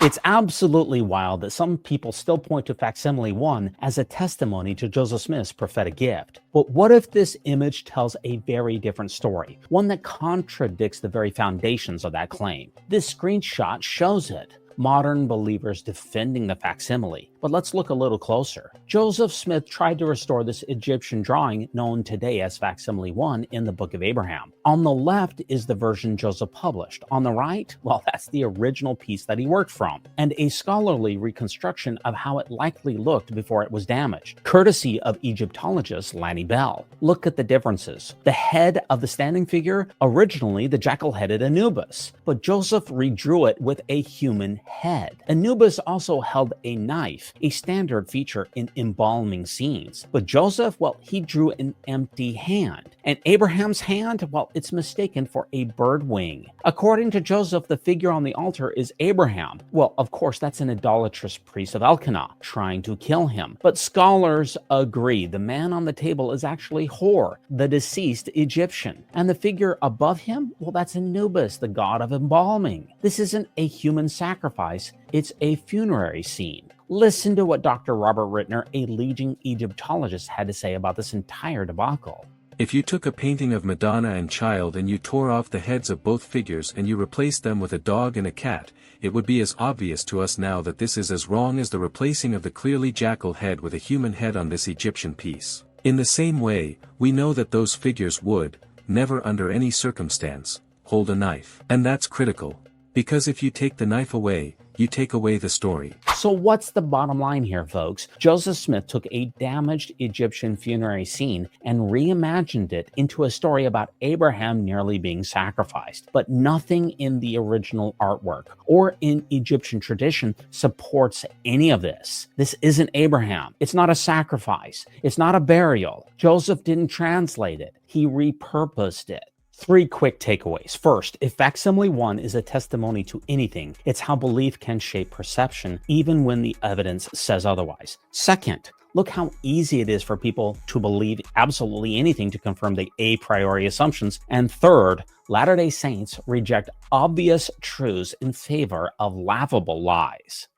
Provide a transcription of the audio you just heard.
It's absolutely wild that some people still point to Facsimile 1 as a testimony to Joseph Smith's prophetic gift. But what if this image tells a very different story, one that contradicts the very foundations of that claim? This screenshot shows it. Modern believers defending the facsimile. But let's look a little closer. Joseph Smith tried to restore this Egyptian drawing known today as Facsimile 1 in the Book of Abraham. On the left is the version Joseph published. On the right, well, that's the original piece that he worked from, and a scholarly reconstruction of how it likely looked before it was damaged, courtesy of Egyptologist Lanny Bell. Look at the differences. The head of the standing figure, originally the jackal-headed Anubis, but Joseph redrew it with a human head. Anubis also held a knife, a standard feature in embalming scenes. But Joseph, well, he drew an empty hand. And Abraham's hand, well, it's mistaken for a bird wing. According to Joseph, the figure on the altar is Abraham. Well, of course, that's an idolatrous priest of Elkanah trying to kill him. But scholars agree the man on the table is actually Hor, the deceased Egyptian. And the figure above him, well, that's Anubis, the god of embalming. This isn't a human sacrifice, it's a funerary scene. Listen to what Dr. Robert Ritner, a leading Egyptologist, had to say about this entire debacle. If you took a painting of Madonna and Child and you tore off the heads of both figures and you replaced them with a dog and a cat, it would be as obvious to us now that this is as wrong as the replacing of the clearly jackal head with a human head on this Egyptian piece. In the same way, we know that those figures would, never under any circumstance, hold a knife. And that's critical. Because if you take the knife away, you take away the story. So what's the bottom line here, folks? Joseph Smith took a damaged Egyptian funerary scene and reimagined it into a story about Abraham nearly being sacrificed. But nothing in the original artwork or in Egyptian tradition supports any of this. This isn't Abraham. It's not a sacrifice. It's not a burial. Joseph didn't translate it. He repurposed it. 3 quick takeaways. First, if Facsimile 1 is a testimony to anything, it's how belief can shape perception, even when the evidence says otherwise. Second, look how easy it is for people to believe absolutely anything to confirm the a priori assumptions. And third, Latter-day Saints reject obvious truths in favor of laughable lies.